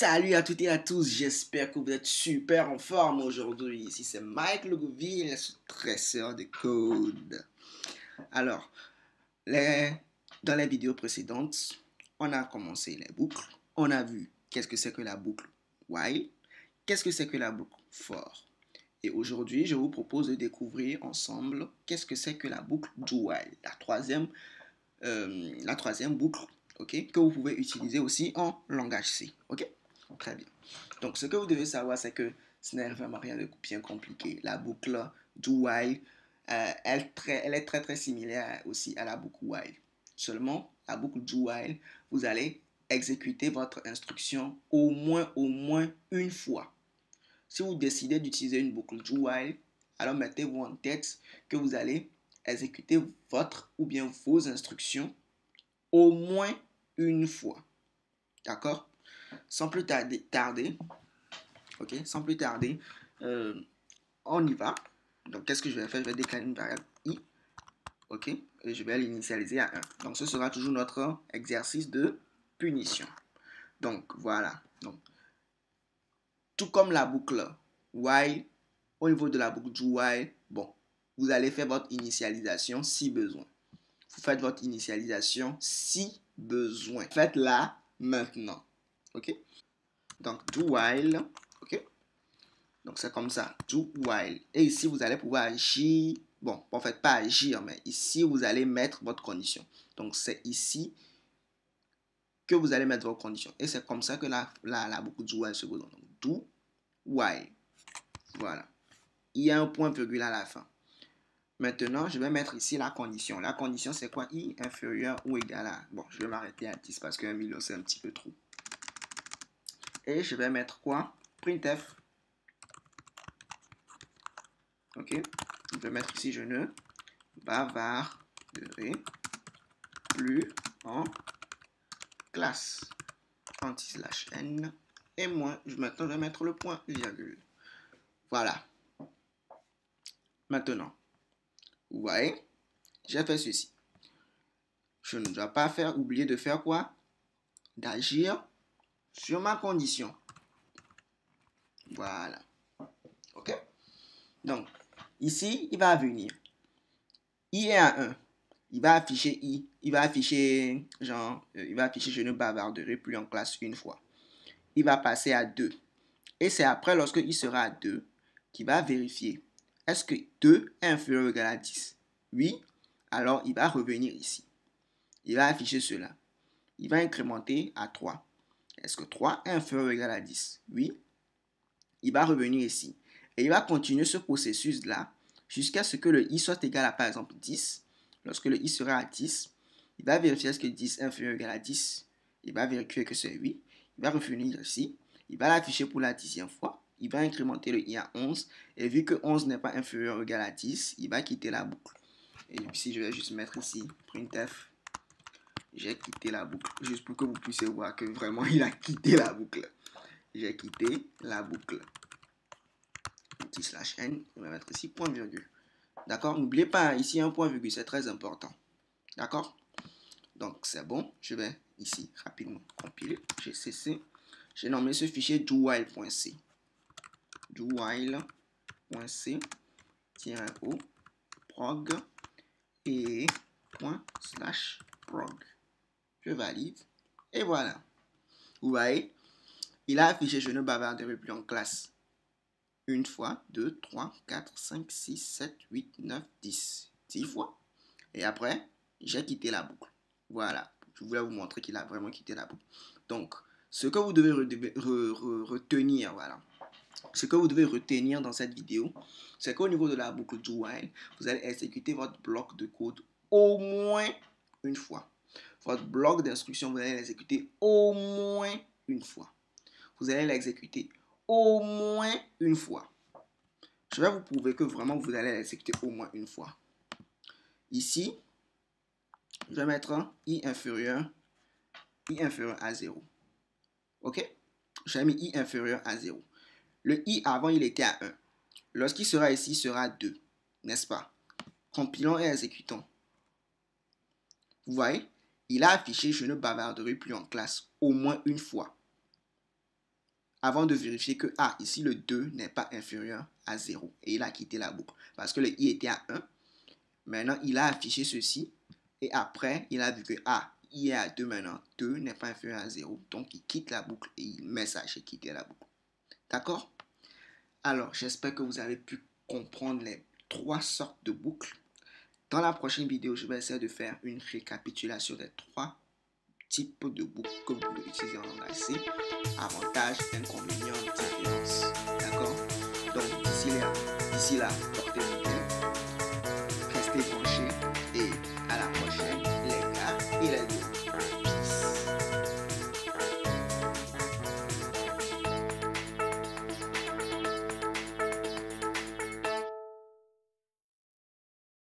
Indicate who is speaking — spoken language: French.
Speaker 1: Salut à toutes et à tous, j'espère que vous êtes super en forme aujourd'hui. Ici c'est Mike Legoville, le stresseur de code. Alors, dans les vidéos précédentes, on a commencé les boucles. On a vu qu'est-ce que c'est que la boucle while, qu'est-ce que c'est que la boucle for. Et aujourd'hui, je vous propose de découvrir ensemble qu'est-ce que c'est que la boucle do while, la troisième boucle, ok, que vous pouvez utiliser aussi en langage C, ok. Très bien. Donc, ce que vous devez savoir, c'est que ce n'est vraiment rien de bien compliqué. La boucle do while, elle est très très similaire aussi à la boucle while. Seulement, la boucle do while, vous allez exécuter votre instruction au moins une fois. Si vous décidez d'utiliser une boucle do while, alors mettez-vous en tête que vous allez exécuter votre ou bien vos instructions au moins une fois. D'accord? Sans plus tarder, ok, sans plus tarder, on y va. Donc, qu'est-ce que je vais faire? Je vais déclarer une variable i, ok, et je vais l'initialiser à 1. Donc, ce sera toujours notre exercice de punition. Donc, voilà. Donc, tout comme la boucle while, au niveau de la boucle do while, bon, vous allez faire votre initialisation si besoin. Vous faites votre initialisation si besoin. Faites-la maintenant, ok? Donc, do while, ok? Donc, c'est comme ça, do while. Et ici, vous allez pouvoir agir. Bon, en fait, pas agir, mais ici, vous allez mettre votre condition. Donc, c'est ici que vous allez mettre votre condition. Et c'est comme ça que la boucle do while se présente. Donc, do while. Voilà. Il y a un point virgule à la fin. Maintenant, je vais mettre ici la condition. La condition, c'est quoi? I inférieur ou égal à... Bon, je vais m'arrêter à 10 parce qu'un million, c'est un petit peu trop. Et je vais mettre quoi? Printf. Ok. Je vais mettre ici, je ne bavarderai plus en classe. Anti/n. Et moi, maintenant, je vais mettre le point virgule. Voilà. Maintenant, vous voyez, j'ai fait ceci. Je ne dois pas oublier de faire quoi? D'agir sur ma condition. Voilà. OK? Donc, ici, il va venir. I est à 1. Il va afficher I. Il va afficher, je ne bavarderai plus en classe une fois. Il va passer à 2. Et c'est après, lorsque il sera à 2, qu'il va vérifier. Est-ce que 2 est inférieur ou égal à 10? Oui. Alors, il va revenir ici. Il va afficher cela. Il va incrémenter à 3. Est-ce que 3 est inférieur ou égal à 10? Oui. Il va revenir ici. Et il va continuer ce processus-là jusqu'à ce que le i soit égal à, par exemple, 10. Lorsque le i sera à 10, il va vérifier est-ce que 10 est inférieur ou égal à 10. Il va vérifier que c'est oui. Il va revenir ici. Il va l'afficher pour la 10e fois. Il va incrémenter le i à 11. Et vu que 11 n'est pas inférieur ou égal à 10, il va quitter la boucle. Et ici, je vais juste mettre ici printf. J'ai quitté la boucle. Juste pour que vous puissiez voir que vraiment, il a quitté la boucle. J'ai quitté la boucle. Anti/n, je vais mettre ici point virgule. D'accord? N'oubliez pas, ici un point virgule, c'est très important. D'accord? Donc, c'est bon. Je vais ici rapidement compiler. J'ai cessé. J'ai nommé ce fichier dowhile.c. Dowhile.c -o prog et ./prog. Je valide. Et voilà. Vous voyez, il a affiché je ne bavarderai plus en classe. Une fois, 2, 3, 4, 5, 6, 7, 8, 9, 10. 10 fois. Et après, j'ai quitté la boucle. Voilà. Je voulais vous montrer qu'il a vraiment quitté la boucle. Donc, ce que vous devez retenir, voilà. Ce que vous devez retenir dans cette vidéo, c'est qu'au niveau de la boucle do while, vous allez exécuter votre bloc de code au moins une fois. Votre bloc d'instruction, vous allez l'exécuter au moins une fois. Vous allez l'exécuter au moins une fois. Je vais vous prouver que vraiment vous allez l'exécuter au moins une fois. Ici, je vais mettre i inférieur à 0. OK? J'ai mis i inférieur à 0. Le i avant, il était à 1. Lorsqu'il sera ici, il sera à 2. N'est-ce pas? Compilons et exécutons. Vous voyez? Il a affiché je ne bavarderai plus en classe au moins une fois. avant de vérifier que, ah, ici le 2 n'est pas inférieur à 0. Et il a quitté la boucle. Parce que le i était à 1. Maintenant, il a affiché ceci. Et après, il a vu que, ah, i est à 2 maintenant. 2 n'est pas inférieur à 0. Donc, il quitte la boucle et il met ça chez quitter la boucle. D'accord? Alors, j'espère que vous avez pu comprendre les 3 sortes de boucles. Dans la prochaine vidéo, je vais essayer de faire une récapitulation des 3 types de boucles que vous pouvez utiliser en langage C. Avantages, inconvénients, différences. D'accord? Donc, d'ici là,